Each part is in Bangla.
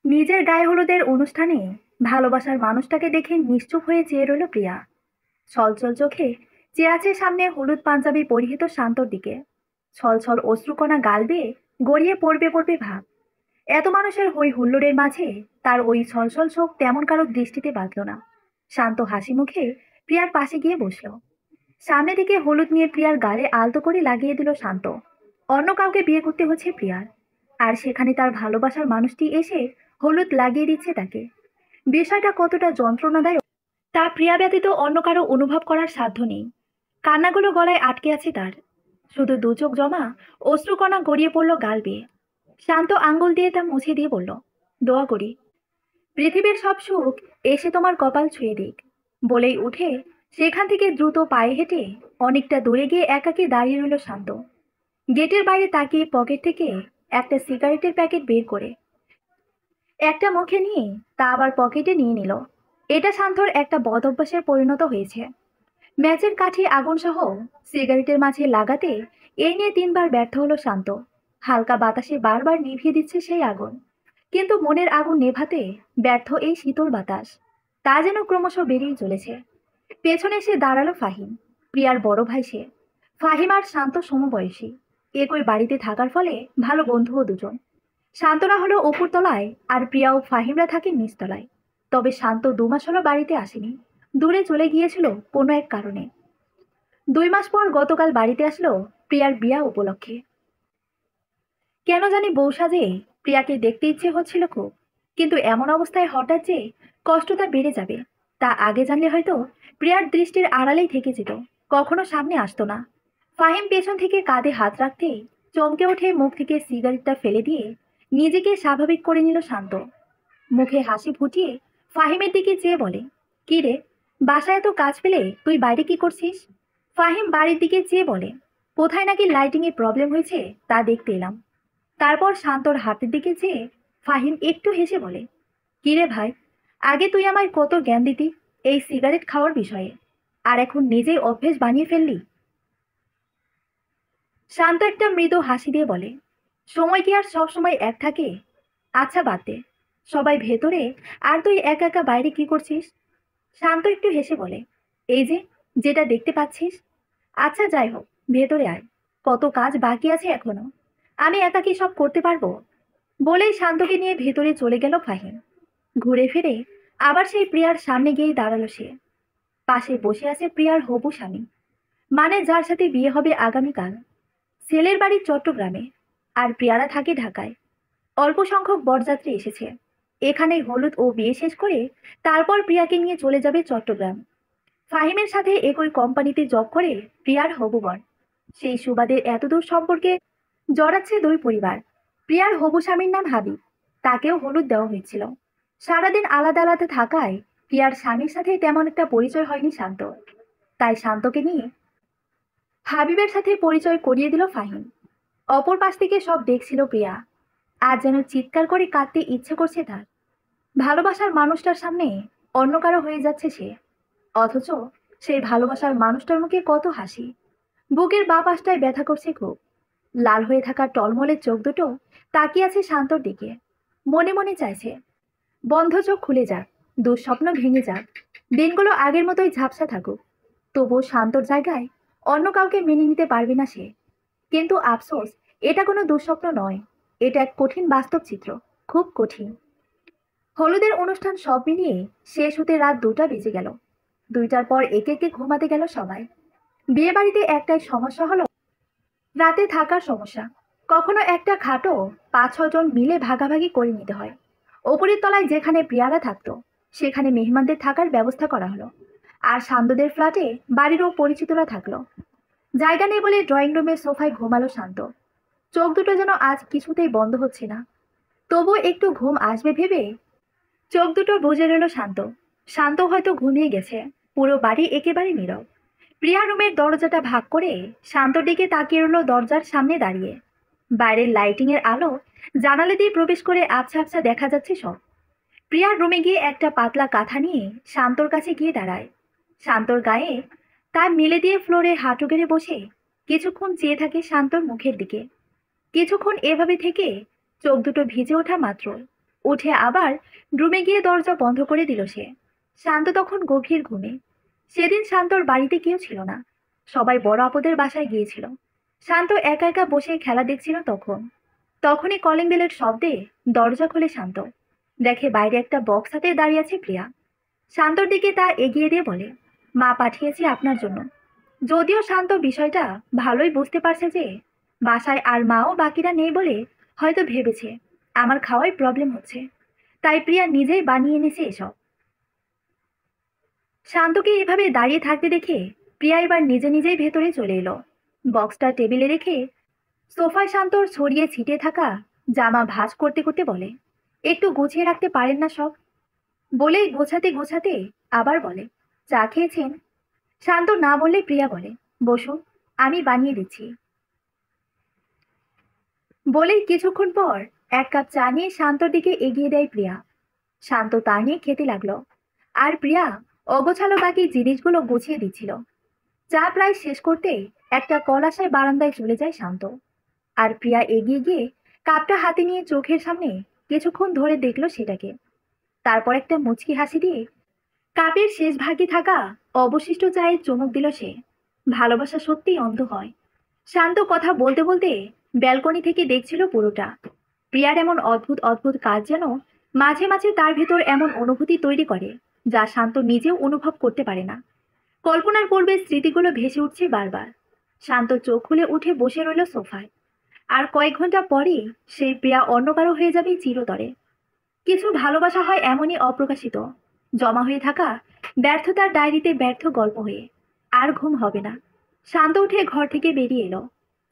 নিজের গায়ে হলুদের অনুষ্ঠানে ভালোবাসার মানুষটাকে দেখে নিশ্চুপ হয়ে চেয়ে রইল প্রিয়া। ছলছল চোখে চেয়ে আছে সামনে হলুদ পাঞ্জাবি পরিহিত শান্তর দিকে। ছলছল অশ্রুকণা গাল বেয়ে গড়িয়ে পড়বে পড়বে ভাব। এত মানুষের হই হুল্লোড়ের মাঝে তার ওই ছলছল চোখ তেমন কারো দৃষ্টিতে বাঁধল না। শান্ত হাসি মুখে প্রিয়ার পাশে গিয়ে বসলো। সামনে থেকে হলুদ নিয়ে প্রিয়ার গালে আলতো করে লাগিয়ে দিল শান্ত। অন্য কাউকে বিয়ে করতে হচ্ছে প্রিয়ার, আর সেখানে তার ভালোবাসার মানুষটি এসে হলুদ লাগিয়ে দিচ্ছে তাকে। বিষয়টা কতটা যন্ত্রণাদায়ক তা প্রিয়া ব্যতীত অন্য কারো অনুভব করার সাধ্য নেই। কান্নাগুলো গলায় আটকে আছে তার। শুধু দু চোখ জমা অশ্রুকণা গড়িয়ে পড়ল গাল বেয়ে। শান্ত আঙ্গুল দিয়ে তা মুছে দিয়ে বলল, দোয়া করি পৃথিবীর সব সুখ এসে তোমার কপাল ছুঁয়ে দিক। বলেই উঠে সেখান থেকে দ্রুত পায়ে হেঁটে অনেকটা দূরে গিয়ে একাকী দাঁড়িয়ে রইল শান্ত। গেটের বাইরে তাকিয়ে পকেট থেকে একটা সিগারেটের প্যাকেট বের করে একটা মুখে নিয়ে তা আবার পকেটে নিয়ে নিল। এটা শান্তর একটা বদ অভ্যাসের পরিণত হয়েছে। ম্যাচের কাঠি আগুন সহ সিগারেটের মাঝে লাগাতে এই নিয়ে 3বার ব্যর্থ হলো শান্ত। হালকা বাতাসে বারবার নিভিয়ে দিচ্ছে সেই আগুন, কিন্তু মনের আগুন নেভাতে ব্যর্থ এই শীতল বাতাস। তা যেন ক্রমশ বেড়েই চলেছে। পেছনে এসে দাঁড়ালো ফাহিম, প্রিয়ার বড় ভাই সে। ফাহিম আর শান্ত সমবয়সী, একই বাড়িতে থাকার ফলে ভালো বন্ধুও দুজন। শান্তরা হলো উপর তলায় আর প্রিয়া ও ফাহিমরা থাকে নিচতলায়। তবে শান্ত 2 মাস হলো বাড়িতে আসেনি, দূরে চলে গিয়েছিল কোনো এক কারণে। 2 মাস পর গতকাল বাড়িতে আসলো প্রিয়ার বিয়া উপলক্ষে। কেন জানি বউ সাজে প্রিয়াকে দেখতে ইচ্ছে হচ্ছিল খুব, কিন্তু এমন অবস্থায় হঠাৎ যে কষ্টটা বেড়ে যাবে তা আগে জানলে হয়তো প্রিয়ার দৃষ্টির আড়ালেই থেকে যেত, কখনো সামনে আসতো না। ফাহিম পেছন থেকে কাঁধে হাত রাখতেই চমকে ওঠে, মুখ থেকে সিগারেটটা ফেলে দিয়ে নিজেকে স্বাভাবিক করে নিল শান্ত। মুখে হাসি ফুটিয়ে ফাহিমের দিকে চেয়ে বলে, কি রে, বাসায় এত কাজ পেলে তুই বাইরে কি করছিস? ফাহিম বাড়ির দিকে চেয়ে বলে, কোথায় নাকি লাইটিং এর প্রবলেম হয়েছে তা দেখতে এলাম। তারপর শান্তর হাতের দিকে চেয়ে ফাহিম একটু হেসে বলে, কি রে ভাই, আগে তুই আমায় কত জ্ঞান দিতি এই সিগারেট খাওয়ার বিষয়ে, আর এখন নিজেই অভ্যেস বানিয়ে ফেললি। শান্ত একটা মৃদু হাসি দিয়ে বলে, সময় কি আর সব সময় এক থাকে? আচ্ছা বাদ দে, সবাই ভেতরে, আর তুই একা একা বাইরে কি করছিস? শান্ত একটু হেসে বলে, এই যে, যেটা দেখতে পাচ্ছিস। আচ্ছা যাই হোক, ভেতরে আয়, কত কাজ বাকি আছে এখনো, আমি একা কি সব করতে পারবো? বলেই শান্তকে নিয়ে ভেতরে চলে গেল ফাহিম। ঘুরে ফিরে আবার সেই প্রিয়ার সামনে গিয়ে দাঁড়ালো সে। পাশে বসে আছে প্রিয়ার হবু স্বামী, মানে যার সাথে বিয়ে হবে আগামীকাল। ছেলের বাড়ি চট্টগ্রামে, আর প্রিয়ারা থাকে ঢাকায়। অল্প সংখ্যক বরযাত্রী এসেছে। এখানেই হলুদ ও বিয়ে শেষ করে তারপর প্রিয়াকে নিয়ে চলে যাবে চট্টগ্রাম। ফাহিমের সাথে একই কোম্পানিতে জব করে প্রিয়ার হবু বর। সেই সুবাদে এতদূর সম্পর্কে জড়াচ্ছে 2 পরিবার। প্রিয়ার হবু স্বামীর নাম হাবিব, তাকেও হলুদ দেওয়া হয়েছিল। সারাদিন আলাদা আলাদা থাকায় প্রিয়ার স্বামীর সাথে তেমন একটা পরিচয় হয়নি শান্ত। তাই শান্তকে নিয়ে হাবিবের সাথে পরিচয় করিয়ে দিল ফাহিম। অপর পাশ থেকে সব দেখছিল প্রিয়া। আজ যেন চিৎকার করে কাঁদতে ইচ্ছে করছে তার। ভালোবাসার মানুষটার সামনে অন্য কারো হয়ে যাচ্ছে সে, অথচ সেই ভালোবাসার মানুষটার মুখে কত হাসি। বুকের বাঁ পাশটায় ব্যথা করছে খুব। লাল হয়ে থাকা টলমলের চোখ দুটো তাকিয়ে আছে শান্তর দিকে। মনে মনে চাইছে বন্ধ চোখ খুলে যাক, দুঃস্বপ্ন ভেঙে যাক, দিনগুলো আগের মতোই ঝাপসা থাকুক। তবুও শান্তর জায়গায় অন্য কাউকে মেনে নিতে পারবে না সে। কিন্তু আফসোস, এটা কোনো দুঃস্বপ্ন নয়, এটা এক কঠিন বাস্তব চিত্র, খুব কঠিন। হলুদের অনুষ্ঠান সব মিলিয়ে শেষ হতে রাত 2টা বেজে গেল। 2টার পর একে একে ঘুমাতে গেল সবাই। বিয়ে বাড়িতে একটাই সমস্যা হলো রাতে থাকার সমস্যা। কখনো একটা খাটও 5-6 জন মিলে ভাগাভাগি করে নিতে হয়। ওপরের তলায় যেখানে প্রিয়ারা থাকতো সেখানে মেহমানদের থাকার ব্যবস্থা করা হলো। আর শান্তদের ফ্ল্যাটে বাড়িরও পরিচিতরা থাকলো। জায়গা নেই বলে ড্রয়িং রুমের সোফায় ঘুমালো শান্ত। চোখ দুটো যেন আজ কিছুতেই বন্ধ হচ্ছে না। তবুও একটু ঘুম আসবে ভেবে চোখ দুটো বুজে রইল শান্ত। শান্ত হয়তো ঘুমিয়ে গেছে। পুরো বাড়ি একেবারে নীরব। প্রিয়া রুমের দরজাটা ভাগ করে শান্তর দিকে তাকিয়ে রইল দরজার সামনে দাঁড়িয়ে। বাইরের লাইটিং এর আলো জানালা দিয়ে প্রবেশ করে আবছা আবছা দেখা যাচ্ছে সব। প্রিয়ার রুমে গিয়ে একটা পাতলা কাঁথা নিয়ে শান্তর কাছে গিয়ে দাঁড়ায়। শান্তর গায়ে তা মেলে দিয়ে ফ্লোরে হাঁটু গেড়ে বসে কিছুক্ষণ চেয়ে থাকে শান্তর মুখের দিকে। কিছুক্ষণ এভাবে থেকে চোখ দুটো ভিজে ওঠা মাত্র উঠে আবার রুমে গিয়ে দরজা বন্ধ করে দিল সে। শান্ত তখন গভীর ঘুমে। সেদিন শান্তর বাড়িতে কেউ ছিল না, সবাই বড় আপদের বাসায় গিয়েছিল। শান্ত একা একা বসে খেলা দেখছিল। তখনই কলিং বেলের শব্দে দরজা খুলে শান্ত দেখে বাইরে একটা বক্স হাতে দাঁড়িয়ে আছে প্রিয়া। শান্তর দিকে তা এগিয়ে দিয়ে বলে, মা পাঠিয়েছে আপনার জন্য। যদিও শান্ত বিষয়টা ভালোই বুঝতে পারছে যে বাসায় আর মাও বাকিরা নেই বলে হয়তো ভেবেছে আমার খাওয়ায় প্রবলেম হচ্ছে, তাই প্রিয়া নিজেই বানিয়ে এনেছে এসব। শান্তকে এভাবে দাঁড়িয়ে থাকতে দেখে প্রিয়া এবার নিজে নিজেই ভেতরে চলে এলো। বক্সটা টেবিলে রেখে সোফায় শান্তর ছড়িয়ে ছিটিয়ে থাকা জামা ভাঁজ করতে করতে বলে, একটু গুছিয়ে রাখতে পারেন না সব? বলেই গোছাতে গোছাতে আবার বলে, চা খেয়েছেন? শান্ত না বললে প্রিয়া বলে, বসুন, আমি বানিয়ে দিচ্ছি। বলেই কিছুক্ষণ পর এক কাপ চা নিয়ে শান্তর দিকে এগিয়ে দেয় প্রিয়া। শান্ত তা নিয়ে খেতে লাগলো, আর প্রিয়া অগোছালো বাকি জিনিসগুলো গুছিয়ে দিচ্ছিল। চা প্রায় শেষ করতেই একটা কল আসায় বারান্দায় চলে যায় শান্ত। আর প্রিয়া এগিয়ে গিয়ে কাপটা হাতে নিয়ে চোখের সামনে কিছুক্ষণ ধরে দেখলো সেটাকে। তারপর একটা মুচকি হাসি দিয়ে কাপের শেষ ভাগে থাকা অবশিষ্ট চায়ে চুমুক দিল সে। ভালোবাসা সত্যিই অন্ধ হয়। শান্ত কথা বলতে বলতে ব্যালকনি থেকে দেখছিল পুরোটা। প্রিয়ার এমন অদ্ভুত অদ্ভুত কাজ যেন মাঝে মাঝে তার ভেতর এমন অনুভূতি তৈরি করে যা শান্ত নিজেও অনুভব করতে পারে না। কল্পনার পূর্বে স্মৃতিগুলো ভেসে উঠছে বারবার। শান্ত চোখ খুলে উঠে বসে রইল সোফায়। আর কয়েক ঘন্টা পরেই সেই প্রিয়া অন্য কারো হয়ে যাবে চিরতরে। কিছু ভালোবাসা হয় এমনই অপ্রকাশিত, জমা হয়ে থাকা ব্যর্থতার ডায়েরিতে ব্যর্থ গল্প হয়ে। আর ঘুম হবে না। শান্ত উঠে ঘর থেকে বেরিয়ে এলো।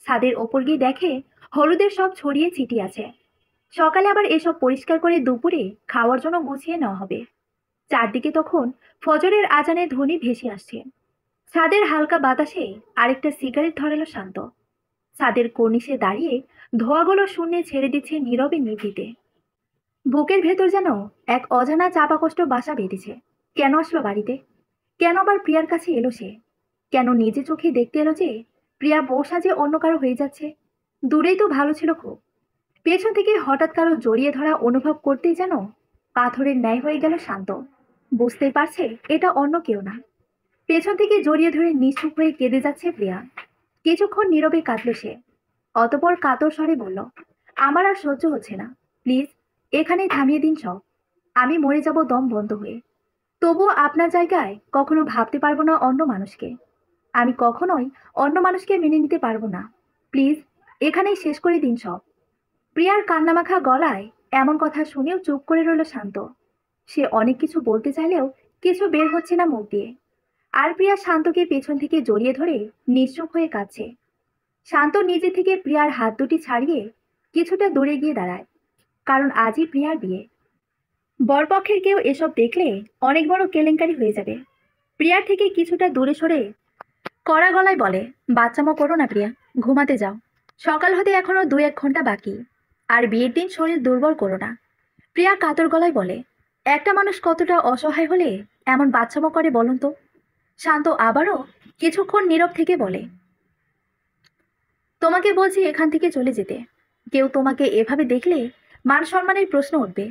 ছাদের ওপর গিয়ে দেখে হলুদের সব ছড়িয়ে ছিটিয়ে আছে। সকালে আবার এসব পরিষ্কার করে দুপুরে খাওয়ার জন্য গুছিয়ে নেওয়া হবে। চারদিকে তখন ফজরের আজানের ধ্বনি ভেসে আসছে। ছাদের হালকা বাতাসে আরেকটা সিগারেট ধরালো শান্ত। ছাদের কর্নিশে দাঁড়িয়ে ধোঁয়াগুলো শূন্যে ছেড়ে দিচ্ছে নীরবে নিভৃতে। বুকের ভেতর যেন এক অজানা চাপা কষ্ট বাসা বেঁধেছে। কেন আসলো বাড়িতে? কেন আবার প্রিয়ার কাছে এলো সে? কেন নিজে চোখে দেখতে এলো যে প্রিয়া বউ সাজে অন্য কারো হয়ে যাচ্ছে? দূরেই তো ভালো ছিল খুব। পেছন থেকে হঠাৎ কারো জড়িয়ে ধরা অনুভব করতেই যেন পাথরের ন্যায় হয়ে গেল শান্ত। বুঝতেই পারছে এটা অন্য কেউ না। পেছন থেকে জড়িয়ে ধরে নিশ্চুপ হয়ে কেঁদে যাচ্ছে প্রিয়া। কিছুক্ষণ নীরবে কাঁদল সে। অতপর কাতর স্বরে বলল, আমার আর সহ্য হচ্ছে না, প্লিজ এখানেই থামিয়ে দিন সব। আমি মরে যাব দম বন্ধ হয়ে, তবুও আপনার জায়গায় কখনো ভাবতে পারবো না অন্য মানুষকে। আমি কখনোই অন্য মানুষকে মেনে নিতে পারবো না। প্লিজ এখানেই শেষ করে দিন সব। প্রিয়ার কান্নামাখা গলায় এমন কথা শুনেও চুপ করে রইল শান্ত। সে অনেক কিছু বলতে চাইলেও কিছু বের হচ্ছে না মুখ দিয়ে। আর প্রিয়া শান্তকে পেছন থেকে জড়িয়ে ধরে নিশ্চুপ হয়ে কাঁদছে। শান্ত নিজে থেকে প্রিয়ার হাত দুটি ছাড়িয়ে কিছুটা দূরে গিয়ে দাঁড়ায়। কারণ আজই প্রিয়ার বিয়ে। বরপক্ষের কেউ এসব দেখলে অনেক বড় কেলেঙ্কারি হয়ে যাবে। প্রিয়ার থেকে কিছুটা দূরে সরে কড়া গলায় বলে, বাচ্চামো করো না প্রিয়া, ঘুমাতে যাও। সকাল হতে এখনো 2-1 ঘন্টা বাকি। আর বিয়ের দিন শরীর দুর্বল করো না। প্রিয়া কাতর গলায় বলে, একটা মানুষ কতটা অসহায় হলে এমন বাচ্চামো করে বলুন তো? শান্ত আবারও কিছুক্ষণ নীরব থেকে বলে, তোমাকে বলছি এখান থেকে চলে যেতে। কেউ তোমাকে এভাবে দেখলে মান সম্মানের প্রশ্ন উঠবে।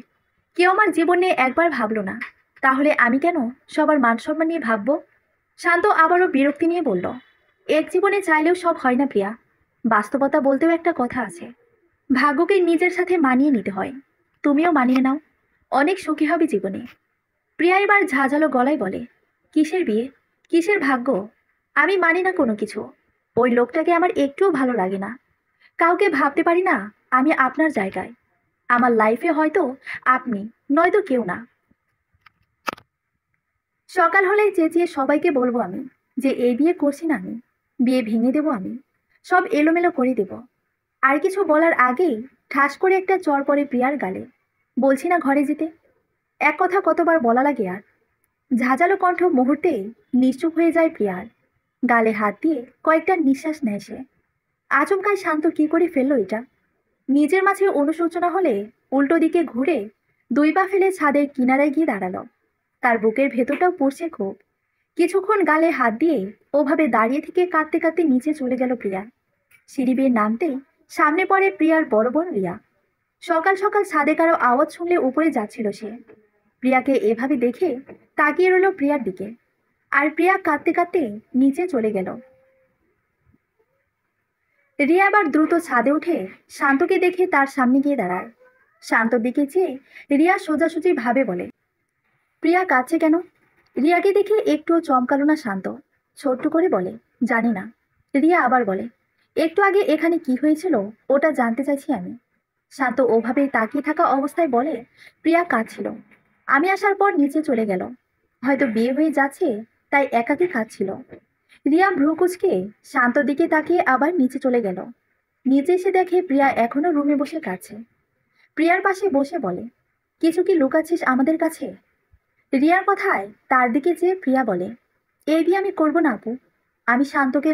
কেউ আমার জীবন নিয়ে একবার ভাবলো না, তাহলে আমি কেন সবার মান সম্মান নিয়ে ভাববো? শান্ত আবারও বিরক্তি নিয়ে বলল, এক জীবনে চাইলেও সব হয় না প্রিয়া। বাস্তবতা বলতেও একটা কথা আছে। ভাগ্যকে নিজের সাথে মানিয়ে নিতে হয়। তুমিও মানিয়ে নাও, অনেক সুখী হবে জীবনে। প্রিয়া এবার ঝাঁঝালো গলায় বলে, কিসের বিয়ে, কিসের ভাগ্য? আমি মানি না কোনো কিছু। ওই লোকটাকে আমার একটুও ভালো লাগে না। কাউকে ভাবতে পারি না আমি আপনার জায়গায়। আমার লাইফে হয়তো আপনি, নয়তো কেউ না। সকাল হলেই চেঁচিয়ে সবাইকে বলবো আমি যে এই বিয়ে করছি না আমি। বিয়ে ভেঙে দেবো আমি, সব এলোমেলো করে দেব। আর কিছু বলার আগেই ঠাস করে একটা চড় পড়ে প্রিয়ার গালে। বলছি না ঘরে যেতে। এক কথা কতবার বলা লাগে আর? ঝাঁঝালো কণ্ঠ মুহূর্তেই নিশ্চুপ হয়ে যায় প্রিয়ার। গালে হাত দিয়ে কয়েকটা নিঃশ্বাস নেয় সে। আচমকায় শান্ত কি করে ফেললো এটা? নিজের মাঝে অনুশোচনা হলে উল্টো দিকে ঘুরে 2 পা ফেলে ছাদের কিনারায় গিয়ে দাঁড়ালো। তার বুকের ভেতরটাও পড়ছে খুব। কিছুক্ষণ গালে হাত দিয়ে ওভাবে দাঁড়িয়ে থেকে কাঁদতে কাঁদতে নিচে চলে গেল প্রিয়া। সিঁড়ি বেয়ে নামতেই সামনে পড়ে প্রিয়ার বড় বোন রিয়া। সকাল সকাল ছাদে কারো আওয়াজ শুনলে উপরে যাচ্ছিল সে। প্রিয়াকে এভাবে দেখে তাকিয়ে রইল প্রিয়ার দিকে। আর প্রিয়া কাঁদতে কাঁদতে নিচে চলে গেল। রিয়া আবার দ্রুত ছাদে উঠে শান্তকে দেখে তার সামনে গিয়ে দাঁড়ায়। শান্তর দিকে চেয়ে রিয়া সোজাসুজি ভাবে বলে, প্রিয়া কাঁদছে কেন? রিয়াকে দেখে একটুও চমকালো না শান্ত। ছোট্ট করে বলে, জানি না। রিয়া আবার বলে, একটু আগে এখানে কি হয়েছিল ওটা জানতে চাইছি আমি। শান্ত ওভাবে তাকিয়ে থাকা অবস্থায় বলে, প্রিয়া কাঁদছিল। আমি আসার পর নিচে চলে গেল। হয়তো বিয়ে হয়ে যাচ্ছে, তাই একাকী কাঁদছিল। রিয়া ভ্রু কুঁচকে শান্তর দিকে তাকিয়ে আবার নিচে চলে গেল। নিচে এসে দেখে প্রিয়া এখনো রুমে বসে কাঁদছে। প্রিয়ার পাশে বসে বলে, কিছু কি লুকাচ্ছিস আমাদের কাছে? রিয়ার কথায় তার দিকে চেয়ে প্রিয়া বলে, এই বিয়ে আমি করবো না আপু। আমি শান্তকে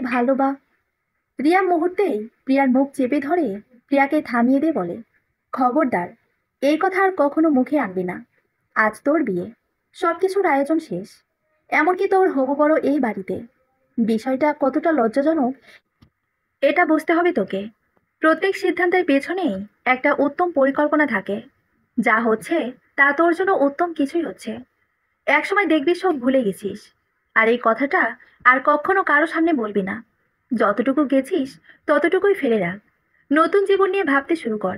রিয়া মুহূর্তেই প্রিয়ার মুখ চেপে ধরে প্রিয়াকে থামিয়ে দিয়ে বলে, খবরদার, এই কথা আর কখনো মুখে আনবি না। আজ তোর বিয়ে, সবকিছুর আয়োজন শেষ, এমনকি তোর হবু বড় এই বাড়িতে। বিষয়টা কতটা লজ্জাজনক এটা বুঝতে হবে তোকে। প্রত্যেক সিদ্ধান্তের পেছনেই একটা উত্তম পরিকল্পনা থাকে। যা হচ্ছে তা তোর জন্য উত্তম কিছুই হচ্ছে। একসময় দেখবি সব ভুলে গেছিস। আর এই কথাটা আর কখনো কারো সামনে বলবি না। যতটুকু গেছিস ততটুকুই ফেলে রাখ। নতুন জীবন নিয়ে ভাবতে শুরু কর।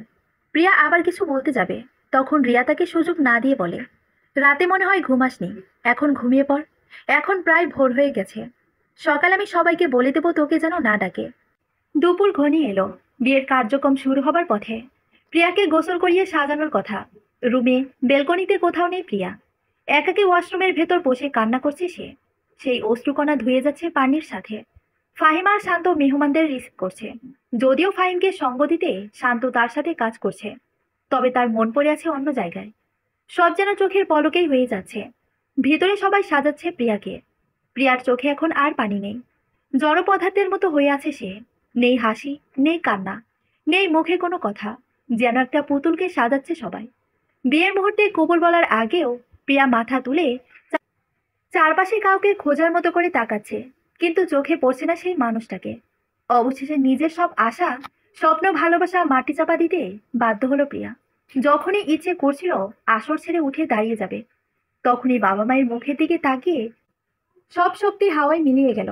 প্রিয়া আবার কিছু বলতে যাবে, তখন রিয়া তাকে সুযোগ না দিয়ে বলে, রাতে মনে হয় ঘুমাসনি, এখন ঘুমিয়ে পড়। এখন প্রায় ভোর হয়ে গেছে। সকাল আমি সবাইকে বলে দেবো তোকে যেন না ডাকে। দুপুর ঘনিয়ে এলো। বিয়ের কার্যক্রম শুরু হবার পথে। প্রিয়াকে গোসল করিয়ে সাজানোর কথা। রুমে বেলকনিতে কোথাও নেই প্রিয়া। একাকী ওয়াশরুমের ভেতর বসে কান্না করছে সে। সেই অশ্রুকণা ধুয়ে যাচ্ছে পানির সাথে। ফাহিম আর শান্ত মেহমানদের রিসিভ করছে। যদিও ফাহিমকে সঙ্গ দিতে শান্ত তার সাথে কাজ করছে, তবে তার মন পড়ে আছে অন্য জায়গায়। সব যেন চোখের পলকেই হয়ে যাচ্ছে। ভিতরে সবাই সাজাচ্ছে প্রিয়াকে। প্রিয়ার চোখে এখন আর পানি নেই। জড় পদার্থের মতো হয়ে আছে সে। নেই হাসি, নেই কান্না, নেই মুখে কোনো কথা। যেন একটা পুতুলকে সাজাচ্ছে সবাই। বিয়ের মুহূর্তে কবুল বলার আগেও প্রিয়া মাথা তুলে চারপাশে কাউকে খোঁজার মতো করে তাকাচ্ছে, কিন্তু চোখে পড়ছে না সেই মানুষটাকে। অবশেষে নিজের সব আশা, স্বপ্ন, ভালোবাসা মাটি চাপা দিতে বাধ্য হলো প্রিয়া। যখনই ইচ্ছে করছিল আসর ছেড়ে উঠে দাঁড়িয়ে যাবে, তখনই বাবা মায়ের মুখের দিকে তাকিয়ে সব শক্তি হাওয়ায় মিলিয়ে গেল।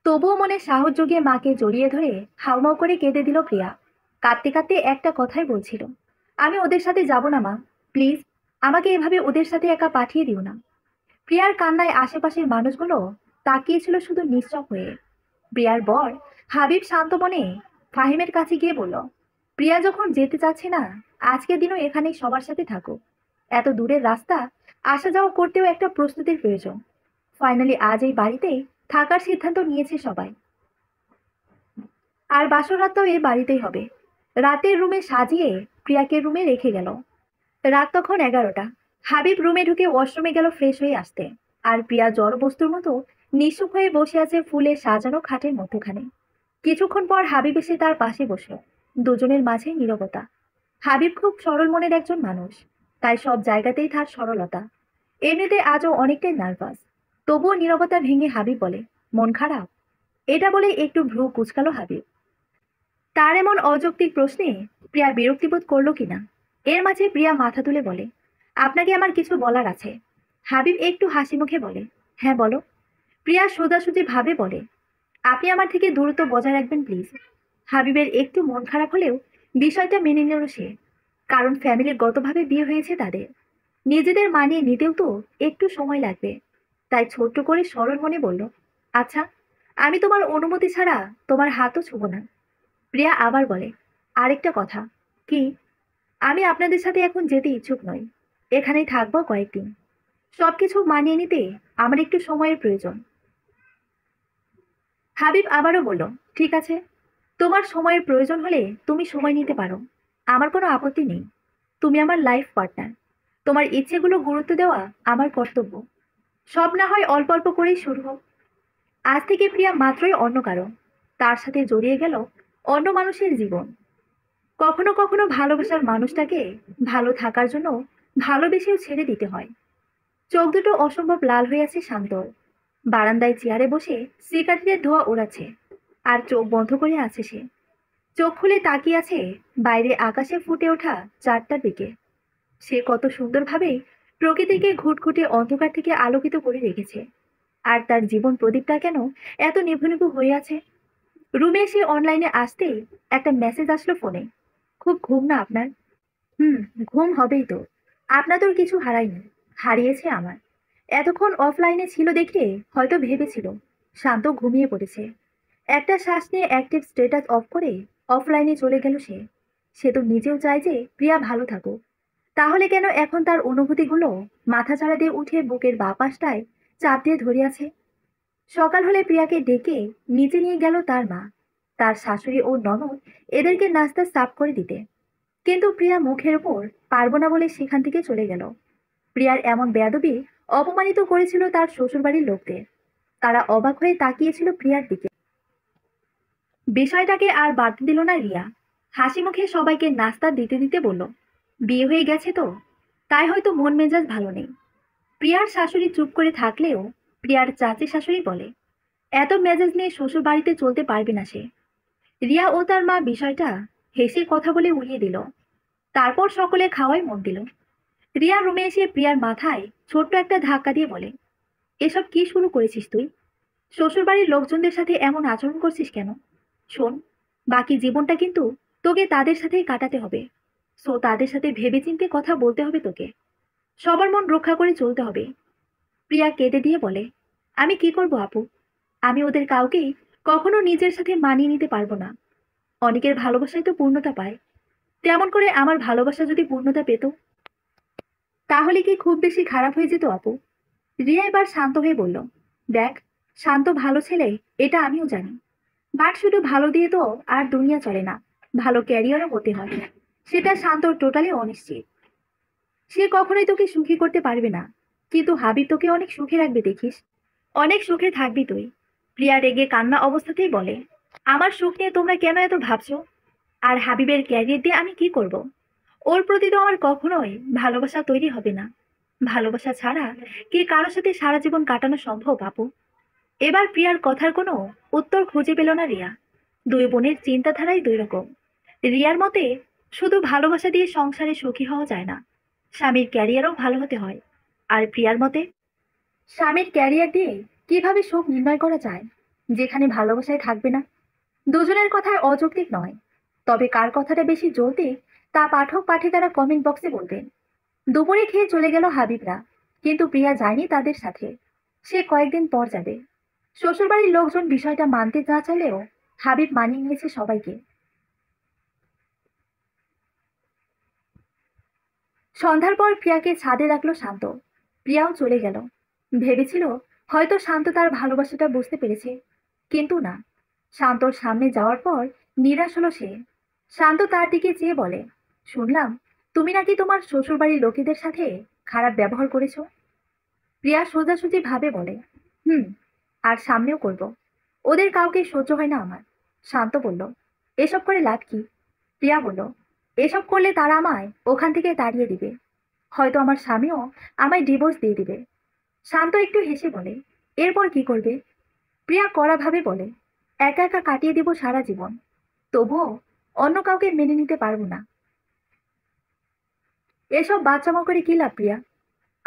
তবুও মনে সাহস জুগিয়ে মাকে জড়িয়ে ধরে হাউমাউ করে কেঁদে দিল প্রিয়া। কাঁদতে কাঁদতে একটা কথাই বলছিল, আমি ওদের সাথে যাব না মা, প্লিজ, আমাকে এভাবে ওদের সাথে একা পাঠিয়ে দিও না। প্রিয়ার কান্নায় আশেপাশের মানুষগুলো তাকিয়েছিল শুধু নিশ্চুপ হয়ে। প্রিয়ার বর হাবিব শান্ত মনে ফাহিমের কাছে গিয়ে বলল, প্রিয়া যখন যেতে চাচ্ছে না, আজকের দিনও এখানেই সবার সাথে থাকুক। এত দূরের রাস্তা, আসা যাওয়া করতেও একটা প্রস্তুতির প্রয়োজন। ফাইনালি আজ এই বাড়িতেই থাকার সিদ্ধান্ত নিয়েছে সবাই। আর বাসর রাতটাও এই বাড়িতেই হবে। রাতের রুমে সাজিয়ে প্রিয়াকে রুমে রেখে গেল। রাত তখন 11টা। হাবিব রুমে ঢুকে ওয়াশরুমে গেল ফ্রেশ হয়ে আসতে। আর প্রিয়া জড় বস্তুর মতো নিঃসুপ হয়ে বসে আছে ফুলে সাজানো খাটের মধ্যখানে। কিছুক্ষণ পর হাবিব এসে তার পাশে বসল। দুজনের মাঝে নীরবতা। হাবিব খুব সরল মনের একজন মানুষ, তাই সব জায়গাতেই তার সরলতা। এমনিতে আজও অনেকটাই নার্ভাস। তবুও নীরবতা ভেঙে হাবিব বলে, মন খারাপ? এটা বলে একটু ভ্রু কুঁচকালো হাবিব। তার এমন অযৌক্তিক প্রশ্নে প্রিয়া বিরক্তিবোধ করলো কিনা। এর মাঝে প্রিয়া মাথা তুলে বলে, আপনাকে আমার কিছু বলার আছে। হাবিব একটু হাসি মুখে বলে, হ্যাঁ বলো। প্রিয়া সোজাসুজি ভাবে বলে, আপনি আমার থেকে দূরত্ব বজায় রাখবেন প্লিজ। হাবিবের একটু মন খারাপ হলেও বিষয়টা মেনে নিল সে। কারণ ফ্যামিলিগতভাবে বিয়ে হয়েছে তাদের। নিজেদের মানিয়ে নিতেও তো একটু সময় লাগবে। তাই ছোট্ট করে সরল মনে বলল, আচ্ছা, আমি তোমার অনুমতি ছাড়া তোমার হাতও ছুব না। প্রিয়া আবার বলে, আরেকটা কথা। কি? আমি আপনাদের সাথে এখন যেতে ইচ্ছুক নই। এখানেই থাকবো কয়েকদিন। সবকিছু মানিয়ে নিতে আমার একটু সময়ের প্রয়োজন। হাবিব আবারও বলল, ঠিক আছে, তোমার সময়ের প্রয়োজন হলে তুমি সময় নিতে পারো। আমার কোনো আপত্তি নেই। তুমি আমার লাইফ পার্টনার। তোমার ইচ্ছেগুলো গুরুত্ব দেওয়া আমার কর্তব্য। সব না হয় অল্প অল্প করেই শুরু হোক। আজ থেকে প্রিয়া মাত্রই অন্য কারো। তার সাথে জড়িয়ে গেল অন্য মানুষের জীবন। কখনো কখনো ভালোবাসার মানুষটাকে ভালো থাকার জন্য ভালোবেসেও ছেড়ে দিতে হয়। চোখ দুটো অসম্ভব লাল হয়ে আছে শান্তর। বারান্দায় চেয়ারে বসে সিগারেটের ধোঁয়া ওড়াচ্ছে। আর চোখ বন্ধ করে আছে সে। চোখ খুলে তাকিয়ে আছে বাইরে আকাশে ফুটে ওঠা চারটার দিকে। সে কত সুন্দরভাবে প্রকৃতিকে ঘুটঘুটে অন্ধকার থেকে আলোকিত করে রেখেছে। আর তার জীবন প্রদীপটা কেন এত নিভু নিভু হয়ে আছে? রুমে এসে অনলাইনে আসতেই একটা মেসেজ আসলো ফোনে। খুব ঘুম না আপনার? হুম, ঘুম হবেই তো। আপনাদের কিছু হারায়নি, হারিয়েছে আমার। এতক্ষণ অফলাইনে ছিল দেখে হয়তো ভেবেছিল শান্ত ঘুমিয়ে পড়েছে। একটা শ্বাস নিয়ে অ্যাক্টিভ স্ট্যাটাস অফ করে অফলাইনে চলে গেল সে। সে তো নিজেও চায় যে প্রিয়া ভালো থাকুক। তাহলে কেন এখন তার অনুভূতিগুলো মাথাচাড়া দিয়ে উঠে বুকের বাঁ পাশটায় চাপ দিয়ে ধরে আছে? সকাল হলে প্রিয়াকে ডেকে নিচে নিয়ে গেল তার মা, তার শাশুড়ি ও ননদ, এদেরকে নাস্তা সাফ করে দিতে। কিন্তু প্রিয়া মুখের ওপর পারবো না বলে সেখান থেকে চলে গেল। প্রিয়ার এমন বেয়াদবি অপমানিত করেছিল তার শ্বশুরবাড়ির লোকদের। তারা অবাক হয়ে তাকিয়েছিল প্রিয়ার দিকে। বিষয়টাকে আর বাড়তে দিল না রিয়া। হাসি মুখে সবাইকে নাস্তা দিতে দিতে বলল, বিয়ে হয়ে গেছে তো, তাই হয়তো মন মেজাজ ভালো নেই। প্রিয়ার শাশুড়ি চুপ করে থাকলেও প্রিয়ার চাচি শাশুড়ি বলে, এত মেজাজ নিয়ে শ্বশুর বাড়িতে চলতে পারবে না সে। রিয়া ও তার মা বিষয়টা হেসে কথা বলে উড়িয়ে দিল। তারপর সকলে খাওয়ায় মন দিল। রিয়া রুমে এসে প্রিয়ার মাথায় ছোট্ট একটা ধাক্কা দিয়ে বলে, এসব কি শুরু করেছিস তুই? শ্বশুরবাড়ির লোকজনদের সাথে এমন আচরণ করছিস কেন? শোন, বাকি জীবনটা কিন্তু তোকে তাদের সাথেই কাটাতে হবে। সো তাদের সাথে ভেবেচিন্তে কথা বলতে হবে তোকে। সবার মন রক্ষা করে চলতে হবে। প্রিয়া কেঁদে দিয়ে বলে, আমি কি করব আপু? আমি ওদের কাউকেই কখনো নিজের সাথে মানিয়ে নিতে পারবো না। অনেকের ভালোবাসায় তো পূর্ণতা পায়, তেমন করে আমার ভালোবাসা যদি পূর্ণতা পেত, তাহলে কি খুব বেশি খারাপ হয়ে যেত আপু? রিয়া এবার শান্ত হয়ে বলল, দেখ, শান্ত ভালো ছেলে, এটা আমিও জানি। বাট শুধু ভালো দিয়ে তো আর দুনিয়া চলে না, ভালো ক্যারিয়ারও হতে হয়। সেটা শান্ত টোটালি অনিশ্চিত। সে কখনোই তোকে সুখী করতে পারবে না, কিন্তু হাবিব তোকে অনেক সুখে রাখবে দেখিস। অনেক সুখে থাকবি তুই। প্রিয়া রেগে কান্না অবস্থাতেই বলে, আমার সুখ নিয়ে তোমরা কেন এত ভাবছো? আর হাবিবের ক্যারিয়ার দিয়ে আমি কি করব? ওর প্রতি তো আমার কখনোই ভালোবাসা তৈরি হবে না। ভালোবাসা ছাড়া কি কারোর সাথে সারা জীবন কাটানো সম্ভব আপু? এবার প্রিয়ার কথার কোনো উত্তর খুঁজে পেল না রিয়া। দুই বোনের চিন্তাধারাই দুই রকম। রিয়ার মতে শুধু ভালোবাসা দিয়ে সংসারে সুখী হওয়া যায় না, স্বামীর ক্যারিয়ারও ভালো হতে হয়। আর প্রিয়ার মতে স্বামীর ক্যারিয়ার দিয়ে কিভাবে সুখ নির্ণয় করা যায়, যেখানে ভালোবাসায় থাকবে না। দুজনের কথায় অযৌক্তিক নয়, তবে কার কথাটা বেশি যৌক্তিক তা পাঠক পাঠিকারা কমেন্ট বক্সে বলবেন। দুপুরে খেয়ে চলে গেল হাবিবরা, কিন্তু প্রিয়া যায়নি তাদের সাথে। সে কয়েকদিন পর যাবে। শ্বশুরবাড়ির লোকজন বিষয়টা মানতে না চাইলেও হাবিব মানিয়ে নিয়েছে সবাইকে। সন্ধ্যার পর প্রিয়াকে ছাদে রাখলো শান্ত। প্রিয়াও চলে গেল। ভেবেছিল হয়তো শান্ত তার ভালোবাসাটা বুঝতে পেরেছে, কিন্তু না। শান্তর সামনে যাওয়ার পর নিরাশ হলো সে। শান্ত তার দিকে চেয়ে বলে, শুনলাম তুমি নাকি তোমার শ্বশুরবাড়ির লোকেদের সাথে খারাপ ব্যবহার করেছো। প্রিয়া সোজাসুজি ভাবে বলে, হুম, আর সামনেও করব। ওদের কাউকে সহ্য হয় না আমার। শান্ত বলল, এসব করে লাভ কি? প্রিয়া বলল, এসব করলে তারা আমায় ওখান থেকে তাড়িয়ে দিবে। হয়তো আমার স্বামীও আমায় ডিভোর্স দিয়ে দিবে। শান্ত একটু হেসে বলে, এরপর কি করবে? প্রিয়া কড়াভাবে বলে, একা একা কাটিয়ে দিব সারা জীবন। তবুও অন্য কাউকে মেনে নিতে পারবো না। এসব বাচ্চামো করে কি লাভ প্রিয়া?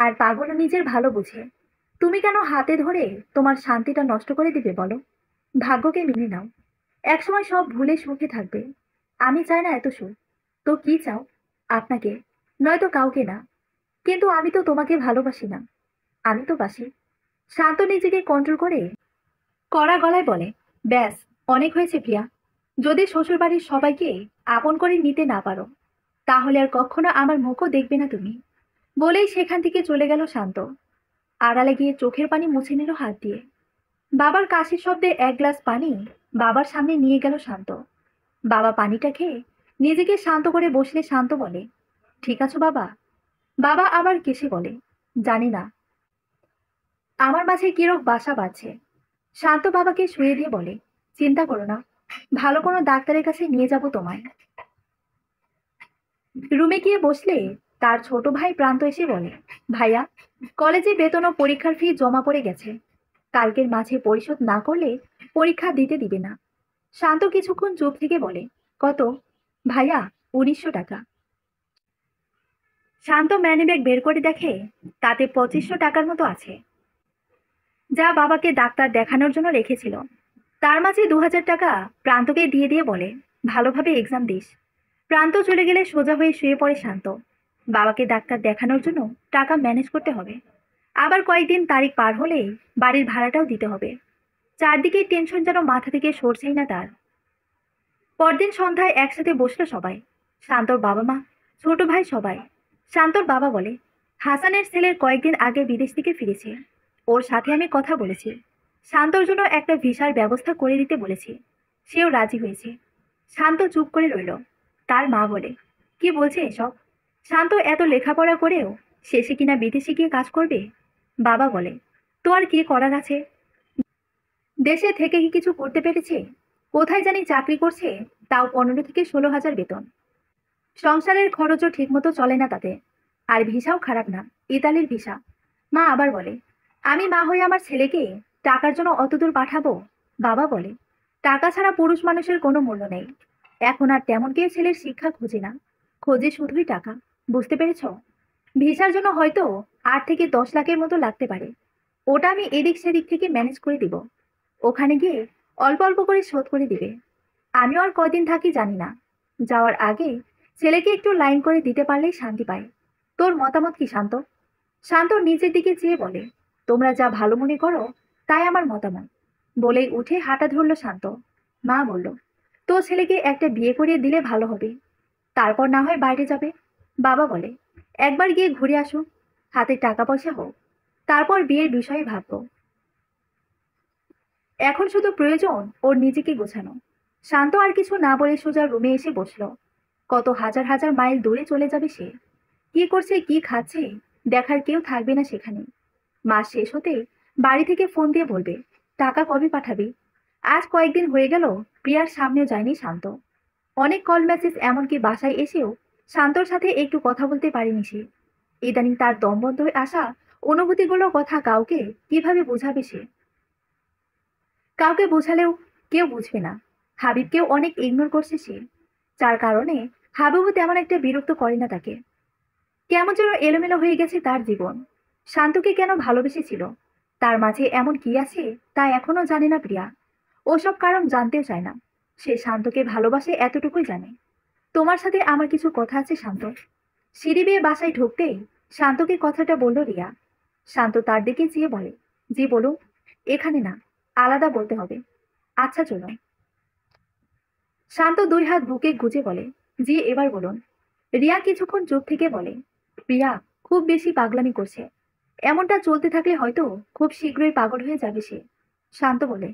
আর পাগলও নিজের ভালো বুঝে। তুমি কেন হাতে ধরে তোমার শান্তিটা নষ্ট করে দিবে বলো? ভাগ্যকে মেনে নাও। একসময় সব ভুলে সুখে থাকবে। আমি চাই না এত সুখ। তো কি চাও? আপনাকে, নয়তো কাউকে না। কিন্তু আমি তো তোমাকে ভালোবাসি না। আমি তো বাসি। শান্ত নিজেকে কন্ট্রোল করে কড়া গলায় বলে, ব্যাস, অনেক হয়েছে প্রিয়া। যদি শ্বশুরবাড়ির সবাইকে আপন করে নিতে না পারো, তাহলে আর কখনো আমার মুখও দেখবে না তুমি। বলেই সেখান থেকে চলে গেল শান্ত। আড়ালে গিয়ে চোখের পানি মুছে নিল হাত দিয়ে। বাবার কাশির শব্দে এক গ্লাস পানি বাবার সামনে নিয়ে গেল শান্ত। বাবা পানিটা খেয়ে নিজেকে শান্ত করে বসলে শান্ত বলে, ঠিক আছো বাবা? বাবা আবার কেসে বলে, জানি না, আমার মাঝে কিরক বাসা বাঁধছে। শান্ত বাবাকে শুয়ে দিয়ে বলে, চিন্তা করো না, ভালো কোনো ডাক্তারের কাছে নিয়ে যাব তোমায়। রুমে গিয়ে বসলে তার ছোট ভাই প্রান্ত এসে বলে, ভাইয়া, কলেজে বেতন ও পরীক্ষার ফি জমা পড়ে গেছে। কালকের মাঝে পরিশোধ না করলে পরীক্ষা দিতে দিবে না। শান্ত কিছুক্ষণ চুপ থেকে বলে, কত? ভাইয়া, 1900 টাকা। শান্ত ম্যানিব্যাগ বের করে দেখে তাতে 2500 টাকার মতো আছে, যা বাবাকে ডাক্তার দেখানোর জন্য রেখেছিল। তার মাঝে 2000 টাকা প্রান্তকে দিয়ে দিয়ে বলে, ভালোভাবে এক্সাম দিস। প্রান্ত চলে গেলে সোজা হয়ে শুয়ে পড়ে শান্ত। বাবাকে ডাক্তার দেখানোর জন্য টাকা ম্যানেজ করতে হবে। আবার কয়েকদিন তারিখ পার হলেই বাড়ির ভাড়াটাও দিতে হবে। চারদিকে টেনশন যেন মাথা থেকে সরছেই না তার। পরদিন সন্ধ্যায় একসাথে বসলো সবাই, শান্তর বাবা মা, ছোট ভাই সবাই। শান্তর বাবা বলে, হাসানের ছেলের কয়েকদিন আগে বিদেশ থেকে ফিরেছে। ওর সাথে আমি কথা বলেছি, শান্তর জন্য একটা ভিসার ব্যবস্থা করে দিতে বলেছি। সেও রাজি হয়েছে। শান্ত চুপ করে রইল। তার মা বলে, কি বলছে এসব? শান্ত এত লেখাপড়া করেও শেষে কিনা বিদেশে গিয়ে কাজ করবে? বাবা বলে, তো আর কি করার আছে? দেশে থেকে কি কিছু করতে পেরেছে? কোথায় জানি চাকরি করছে, তাও 15 থেকে 16 হাজার বেতন। সংসারের খরচও ঠিকমতো চলে না তাতে। আর ভিসাও খারাপ না, ইতালির ভিসা। মা আবার বলে, আমি মা হয়ে আমার ছেলেকে টাকার জন্য অতদূর পাঠাবো? বাবা বলে, টাকা ছাড়া পুরুষ মানুষের কোনো মূল্য নেই। এখন আর তেমন কেউ ছেলের শিক্ষা খোঁজে না, খোঁজে শুধুই টাকা। বুঝতে পেরেছ? ভিসার জন্য হয়তো 8 থেকে 10 লাখের মতো লাগতে পারে। ওটা আমি এদিক সেদিক থেকে ম্যানেজ করে দিব। ওখানে গিয়ে অল্প অল্প করে শোধ করে দিবে। আমিও আর কয়দিন থাকি জানি না। যাওয়ার আগে ছেলেকে একটু লাইন করে দিতে পারলেই শান্তি পায়। তোর মতামত কি শান্ত? শান্ত নিজের দিকে চেয়ে বলে, তোমরা যা ভালো মনে করো তাই আমার মতামত। বলেই উঠে হাঁটা ধরল শান্ত। মা বলল, তো ছেলেকে একটা বিয়ে করিয়ে দিলে ভালো হবে, তারপর না হয় বাইরে যাবে। বাবা বলে, একবার গিয়ে ঘুরে আসো, হাতে টাকা পয়সা হোক, তারপর বিয়ের বিষয়ে ভাববো। এখন শুধু প্রয়োজন ওর নিজেকে গোছানো। শান্ত আর কিছু না বলে সোজা রুমে এসে বসলো। কত হাজার হাজার মাইল দূরে চলে যাবে সে। কি করছে কি খাচ্ছে দেখার কেউ থাকবে না সেখানে। মাস শেষ হতে বাড়ি থেকে ফোন দিয়ে বলবে, টাকা কবে পাঠাবি? আজ কয়েকদিন হয়ে গেল প্রিয়ার সামনেও যায়নি শান্ত। অনেক কল মেসেজ, এমনকি বাসায় এসেও শান্তর সাথে একটু কথা বলতে পারেনি সে। ইদানিং তার দম বন্ধ হয়ে আসা অনুভূতিগুলোর কথা কাউকে কিভাবে বোঝাবে সে? কাউকে বোঝালেও কেউ বুঝবে না। হাবিবকেও অনেক ইগনোর করছে সে, যার কারণে হাবিবও তেমন একটা বিরক্ত করে না তাকে। কেমন যেন এলোমেলো হয়ে গেছে তার জীবন। শান্তকে কেন ভালোবেসেছিল, তার মাঝে এমন কি আছে তা এখনো জানে না প্রিয়া। ওসব কারণ জানতেও চায় না। সে শান্তকে ভালোবাসে এতটুকুই জানে। তোমার সাথে আমার কিছু কথা আছে শান্ত। সিঁড়ি বেয়ে বাসায় ঢুকতেই শান্তকে কথাটা বলল রিয়া। শান্ত তার দিকে চেয়ে বলে, জি বলুন। এখানে না, আলাদা বলতে হবে। আচ্ছা চলুন। শান্ত 2 হাত বুকে গুজে বলে, জি এবার বলুন। রিয়া কিছুক্ষণ চুপ থেকে বলে, প্রিয়া খুব বেশি পাগলামি করছে। এমনটা চলতে থাকলে হয়তো খুব শীঘ্রই পাগল হয়ে যাবে সে। শান্ত বলে,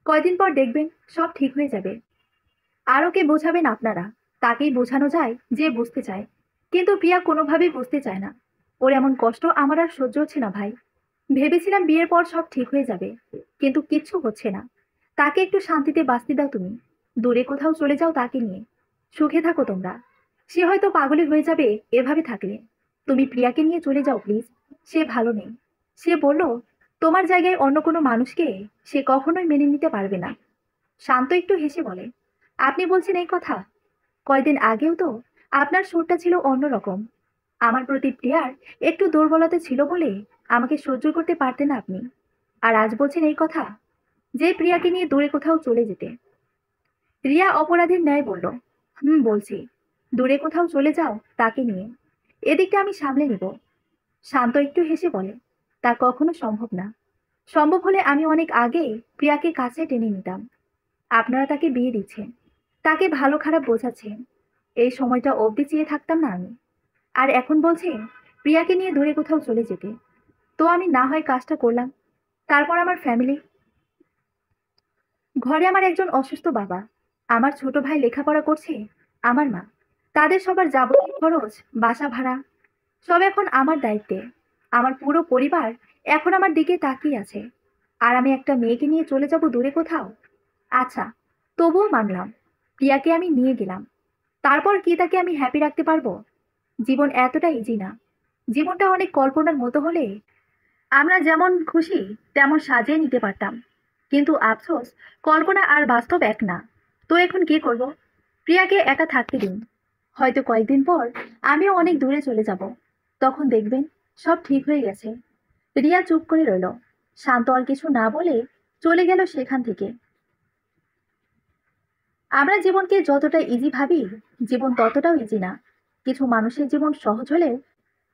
কয়দিন পর দেখবেন সব ঠিক হয়ে যাবে। আর ওকে বোঝাবেন আপনারা। তাকেই বোঝানো যায় যে বুঝতে চায়, কিন্তু প্রিয়া কোনোভাবেই বুঝতে চায় না। ওর এমন কষ্ট আমার আর সহ্য হচ্ছে না ভাই। ভেবেছিলাম বিয়ের পর সব ঠিক হয়ে যাবে, কিন্তু কিচ্ছু হচ্ছে না। তাকে একটু শান্তিতে বাঁচতে দাও তুমি। দূরে কোথাও চলে যাও তাকে নিয়ে। সুখে থাকো তোমরা। সে হয়তো পাগলই হয়ে যাবে এভাবে থাকলে। তুমি প্রিয়াকে নিয়ে চলে যাও প্লিজ। সে ভালো নেই। সে বলল, তোমার জায়গায় অন্য কোনো মানুষকে সে কখনোই মেনে নিতে পারবে না। শান্ত একটু হেসে বলে, আপনি বলছেন এই কথা? কয়দিন আগেও তো আপনার সুরটা ছিল অন্যরকম। আমার প্রতি প্রিয়ার একটু দুর্বলতা ছিল বলে আমাকে সহ্য করতে পারতেন না আপনি। আর আজ বলছেন এই কথা, যে প্রিয়াকে নিয়ে দূরে কোথাও চলে যেতে। রিয়া অপরাধীর ন্যায় বলল, হুম বলছি। দূরে কোথাও চলে যাও তাকে নিয়ে। এদিকটা আমি সামলে নিব। শান্ত একটু হেসে বলে, তা কখনো সম্ভব না। সম্ভব হলে আমি অনেক আগেই প্রিয়াকে কাছে টেনে নিতাম। আপনারা তাকে বিয়ে দিচ্ছেন, তাকে ভালো খারাপ বোঝাচ্ছেন। এই সময়টা অবধি চেয়ে থাকতাম না আমি? আর এখন বলছেন প্রিয়াকে নিয়ে দূরে কোথাও চলে যেতে। তো আমি না হয় কাজটা করলাম। তারপর আমার ফ্যামিলি। ঘরে আমার একজন অসুস্থ বাবা, আমার ছোট ভাই লেখাপড়া করছে, আমার মা, তাদের সবার যাবতীয় খরচ, বাসা ভাড়া, সব এখন আমার দায়িত্বে। আমার পুরো পরিবার এখন আমার দিকে তাকিয়ে আছে। আর আমি একটা মেয়েকে নিয়ে চলে যাব দূরে কোথাও? আচ্ছা, তবুও মানলাম। প্রিয়াকে আমি নিয়ে গেলাম, তারপর কি তাকে আমি হ্যাপি রাখতে পারবো? জীবন এতটা ইজি না। জীবনটা অনেক কল্পনার মতো হলে আমরা যেমন খুশি তেমন সাজিয়ে নিতে পারতাম। কিন্তু আফসোস, কল্পনা আর বাস্তব এক না। তো এখন কি করব? প্রিয়াকে একা থাকতে দিন। হয়তো কয়েকদিন পর আমিও অনেক দূরে চলে যাব। তখন দেখবেন সব ঠিক হয়ে গেছে। রিয়া চুপ করে রইল। শান্ত আর কিছু না বলে চলে গেল সেখান থেকে। আমরা জীবনকে যতটা ইজি ভাবি, জীবন ততটাও ইজি না। কিছু মানুষের জীবন সহজ হলেও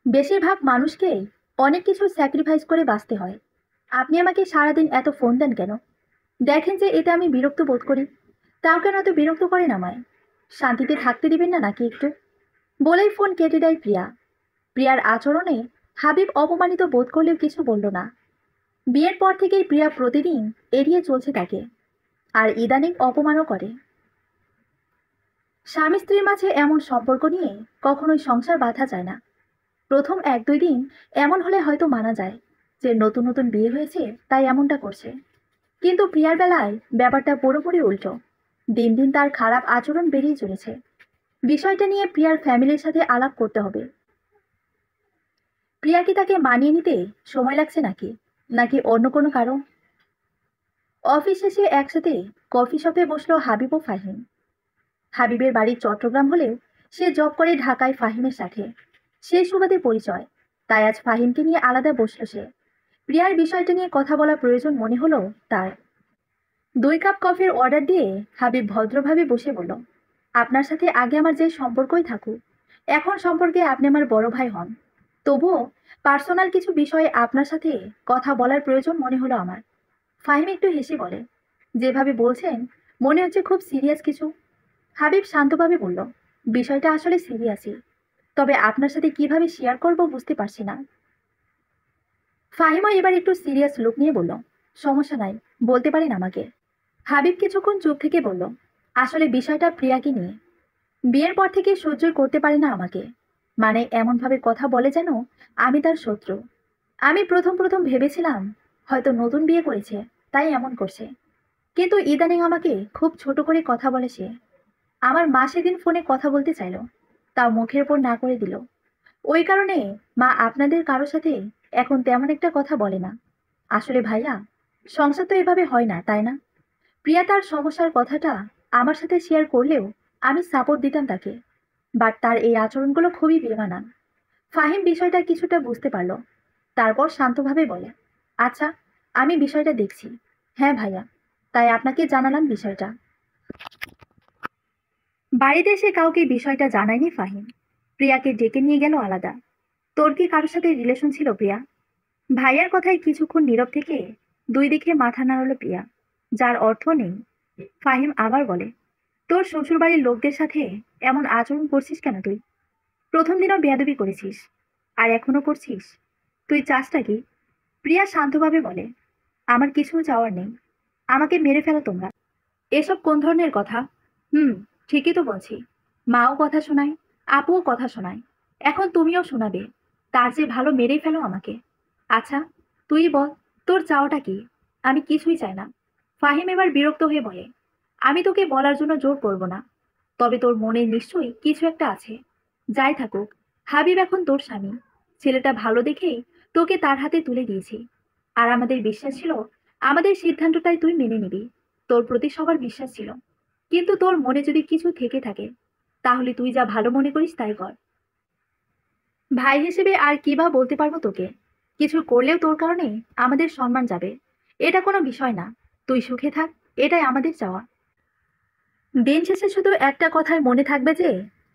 বেশিরভাগ মানুষকে অনেক কিছু স্যাক্রিফাইস করে বাঁচতে হয়। আপনি আমাকে সারাদিন এত ফোন দেন কেন? দেখেন যে এতে আমি বিরক্ত বোধ করি। তাও কেন এত বিরক্ত করেন আমায়? শান্তিতে থাকতে দিবেন না নাকি একটু? বলেই ফোন কেটে দেয় প্রিয়া। প্রিয়ার আচরণে হাবিব অপমানিত বোধ করলেও কিছু বলল না। বিয়ের পর থেকেই প্রিয়া প্রতিদিন এড়িয়ে চলছে তাকে, আর ইদানিং অপমানও করে। স্বামী স্ত্রীর মাঝে এমন সম্পর্ক নিয়ে কখনোই সংসার বাঁধা যায় না। প্রথম 1-2 দিন এমন হলে হয়তো মানা যায় যে নতুন নতুন বিয়ে হয়েছে তাই এমনটা করছে। কিন্তু প্রিয়ার বেলায় ব্যাপারটা পুরোপুরি উল্টো। দিন দিন তার খারাপ আচরণ বেড়েই চলেছে। বিষয়টা নিয়ে প্রিয়ার ফ্যামিলির সাথে আলাপ করতে হবে। প্রিয়া কি তাকে মানিয়ে নিতে সময় লাগছে নাকি, নাকি অন্য কোনো কারণ? অফিস শেষে একসাথে কফি শপে বসলো হাবিব ও ফাহিম। হাবিবের বাড়ি চট্টগ্রাম হলেও সে জব করে ঢাকায় ফাহিমের সাথে। সেই সুবাদে পরিচয়, তাই আজ ফাহিমকে নিয়ে আলাদা বসলো সে। প্রিয়ার বিষয়টা নিয়ে কথা বলা প্রয়োজন মনে হলো তার। 2 কাপ কফির অর্ডার দিয়ে হাবিব ভদ্রভাবে বসে বলল, আপনার সাথে আগে আমার যে সম্পর্কই থাকুক, এখন সম্পর্কে আপনি আমার বড় ভাই হন। তবুও পার্সোনাল কিছু বিষয়ে আপনার সাথে কথা বলার প্রয়োজন মনে হলো আমার। ফাহিম একটু হেসে বলে, যেভাবে বলছেন মনে হচ্ছে খুব সিরিয়াস কিছু। হাবিব শান্তভাবে বলল, বিষয়টা আসলে সিরিয়াসই, তবে আপনার সাথে কিভাবে শেয়ার করব বুঝতে পারছি না। ফাহিমও এবার একটু সিরিয়াস লুক নিয়ে বলল, সমস্যা নাই, বলতে পারেন আমাকে। হাবিব কিছুক্ষণ চুপ থেকে বলল, আসলে বিষয়টা প্রিয়াকে নিয়ে। বিয়ের পর থেকে সহ্যই করতে পারে না আমাকে। মানে এমনভাবে কথা বলে যেন আমি তার শত্রু। আমি প্রথম প্রথম ভেবেছিলাম হয়তো নতুন বিয়ে করেছে তাই এমন করছে, কিন্তু ইদানিং আমাকে খুব ছোট করে কথা বলে সে। আমার মা সেদিন ফোনে কথা বলতে চাইলো, তাও মুখের উপর না করে দিল। ওই কারণে মা আপনাদের কারো সাথে এখন তেমন একটা কথা বলে না। আসলে ভাইয়া, সংসার তো এভাবে হয় না, তাই না? প্রিয়া তার সমস্যার কথাটা আমার সাথে শেয়ার করলেও আমি সাপোর্ট দিতাম তাকে, বাট তার এই আচরণগুলো খুবই বেমানান। ফাহিম বিষয়টা কিছুটা বুঝতে পারলো। তারপর শান্তভাবে বলে, আচ্ছা, আমি বিষয়টা দেখছি। হ্যাঁ ভাইয়া, তাই আপনাকে জানালাম বিষয়টা। বাড়িতে এসে কাউকে বিষয়টা জানায়নি ফাহিম। প্রিয়াকে ডেকে নিয়ে গেল আলাদা। তোর কি কারোর সাথে রিলেশন ছিল প্রিয়া? ভাইয়ার কথায় কিছুক্ষণ নীরব থেকে দুই দিকে মাথা নাড়ল প্রিয়া, যার অর্থ নেই। ফাহিম আবার বলে, তোর শ্বশুরবাড়ির লোকদের সাথে এমন আচরণ করছিস কেন তুই? প্রথম দিনও বেয়াদবি করেছিস, আর এখনো করছিস। তুই চাসটা কি? প্রিয়া শান্তভাবে বলে, আমার কিছু চাওয়ার নেই, আমাকে মেরে ফেলো তোমরা। এসব কোন ধরনের কথা? হুম, ঠিকই তো বলছি। মাও কথা শোনায়, আপুও কথা শোনায়, এখন তুমিও শোনাবে। তার চেয়ে ভালো মেরেই ফেলো আমাকে। আচ্ছা, তুই বল, তোর চাওয়াটা কি? আমি কিছুই চাই না। ফাহিম এবার বিরক্ত হয়ে বলে, আমি তোকে বলার জন্য জোর করব না, তবে তোর মনে নিশ্চয়ই কিছু একটা আছে। যাই থাকুক, হাবিব এখন তোর স্বামী। ছেলেটা ভালো দেখেই তোকে তার হাতে তুলে দিয়েছি। আর আমাদের বিশ্বাস ছিল আমাদের সিদ্ধান্তটাই তুই মেনে নিবি। তোর প্রতি সবার বিশ্বাস ছিল। কিন্তু তোর মনে যদি কিছু থেকে থাকে, তাহলে তুই যা ভালো মনে করিস তাই কর। ভাই হিসেবে আর কি বা বলতে পারবো তোকে? কিছু করলেও তোর কারণে আমাদের সম্মান যাবে। এটা কোনো বিষয় না। তুই সুখে থাক, এটাই আমাদের চাওয়া। দিন শেষে শুধু একটা কথাই মনে থাকবে যে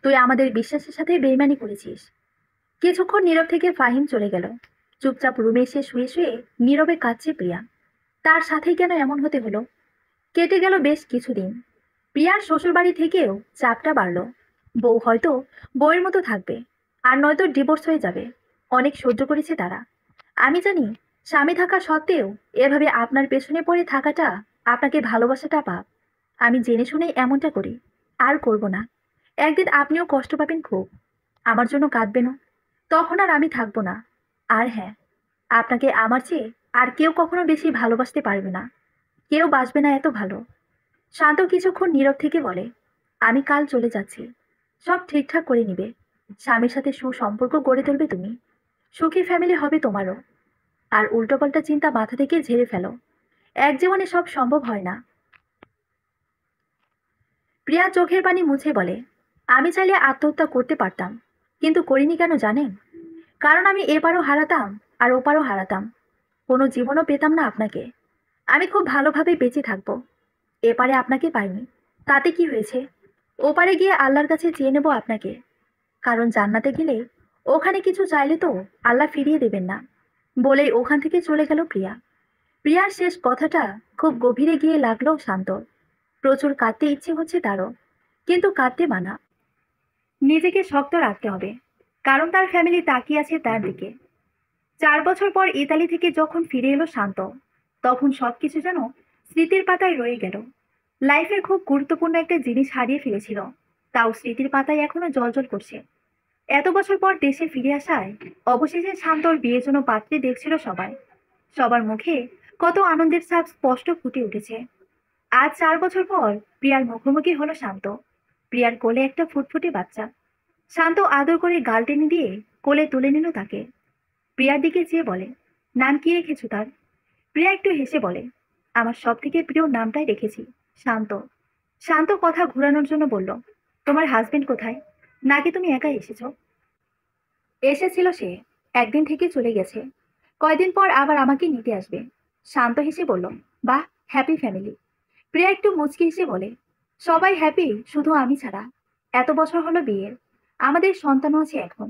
তুই আমাদের বিশ্বাসের সাথে বেইমানি করেছিস। কিছুক্ষণ নীরব থেকে ফাহিম চলে গেল। চুপচাপ রুমে এসে শুয়ে শুয়ে নীরবে কাঁদছে প্রিয়া। তার সাথেই কেন এমন হতে হলো? কেটে গেল বেশ কিছুদিন। প্রিয়ার শ্বশুরবাড়ি থেকেও চাপটা বাড়ল। বউ হয়তো বউয়ের মতো থাকবে, আর নয়তো ডিভোর্স হয়ে যাবে। অনেক সহ্য করেছে তারা। আমি জানি স্বামী থাকা সত্ত্বেও এভাবে আপনার পেছনে পড়ে থাকাটা, আপনাকে ভালোবাসাটা পাপ। আমি জেনে শুনেই এমনটা করি, আর করব না। একদিন আপনিও কষ্ট পাবেন খুব, আমার জন্য কাঁদবেনও। তখন আর আমি থাকবো না। আর হ্যাঁ, আপনাকে আমার চেয়ে আর কেউ কখনো বেশি ভালোবাসতে পারবে না। কেউ বাসবে না এত ভালো। শান্ত কিছুক্ষণ নীরব থেকে বলে, আমি কাল চলে যাচ্ছি। সব ঠিকঠাক করে নিবে। স্বামীর সাথে সুসম্পর্ক গড়ে তুলবে তুমি। সুখী ফ্যামিলি হবে তোমারও। আর উল্টোপাল্টা চিন্তা মাথা থেকে ঝেড়ে ফেলো। এক জীবনে সব সম্ভব হয় না। প্রিয়া চোখের পানি মুছে বলে, আমি চাইলে আত্মহত্যা করতে পারতাম, কিন্তু করিনি কেন জানেন? কারণ আমি এপারও হারাতাম আর ওপারও হারাতাম, কোনো জীবনও পেতাম না আপনাকে। আমি খুব ভালোভাবে বেঁচে থাকবো, এপারে আপনাকে পাইনি, তাতে কি হয়েছে? ওপারে গিয়ে আল্লাহর কাছে চেয়ে নেব আপনাকে, কারণ জান্নাতে গেলে ওখানে কিছু চাইলে তো আল্লাহ ফিরিয়ে দেবেন না। বলেই ওখান থেকে চলে গেল প্রিয়া। প্রিয়ার শেষ কথাটা খুব গভীরে গিয়ে লাগলো শান্ত। প্রচুর কাঁদতে ইচ্ছে হচ্ছে তারও, কিন্তু কাঁদতে মানা। নিজেকে শক্ত রাখতে হবে, কারণ তার ফ্যামিলি তাকিয়ে আছে তার দিকে। 4 বছর পর ইতালি থেকে যখন ফিরে এলো শান্ত, তখন সবকিছু যেন স্মৃতির পাতায় রয়ে গেল। লাইফের খুব গুরুত্বপূর্ণ একটা জিনিস হারিয়ে ফেলেছিল, তাও স্মৃতির পাতায় এখনো জ্বলজ্বল করছে। এত বছর পর দেশে ফিরে আসায় অবশেষে শান্তর বিয়ের জন্য পাত্রী দেখছিল সবাই। সবার মুখে কত আনন্দের ছাপ স্পষ্ট ফুটে উঠেছে। আজ 4 বছর পর প্রিয়ার মুখোমুখি হলো শান্ত। প্রিয়ার কোলে একটা ফুটফুটে বাচ্চা। শান্ত আদর করে গাল টেনে দিয়ে কোলে তুলে নিল তাকে। প্রিয়ার দিকে চেয়ে বলে, নাম কি রেখেছো তার? প্রিয়া একটু হেসে বলে, আমার সব থেকে প্রিয় নামটাই রেখেছি, শান্ত। শান্ত কথা ঘোরানোর জন্য বলল, তোমার হাজবেন্ড কোথায়? নাকি তুমি একাই এসেছো? এসেছিল সে, একদিন থেকে চলে গেছে, কয়দিন পর আবার আমাকে নিতে আসবে। শান্ত হেসে বলল, বাহ, হ্যাপি ফ্যামিলি। প্রিয়া একটু মুচকি হেসে বলে, সবাই হ্যাপি, শুধু আমি ছাড়া। এত বছর হলো বিয়ের, আমাদের সন্তানও আছে এখন,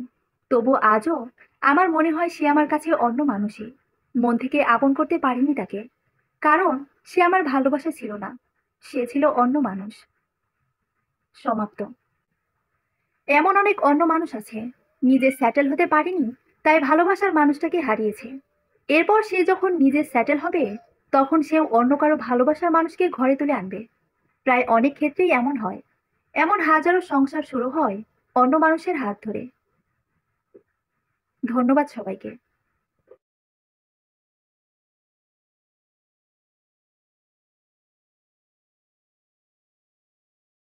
তবু আজও আমার মনে হয় সে আমার কাছে অন্য মানুষই। মন থেকে আপন করতে পারিনি তাকে, কারণ সে আমার ভালোবাসা ছিল না, সে ছিল অন্য মানুষ। সমাপ্ত। এমন অনেক অন্য মানুষ আছে, নিজে সেটেল হতে পারেনি, তাই ভালোবাসার মানুষটাকে হারিয়েছে। এরপর সে যখন নিজে সেটেল হবে, তখন সেও অন্য কারো ভালোবাসার মানুষকে ঘরে তুলে আনবে। প্রায় অনেক ক্ষেত্রেই এমন হয়। এমন হাজারো সংসার শুরু হয় অন্য মানুষের হাত ধরে। ধন্যবাদ সবাইকে।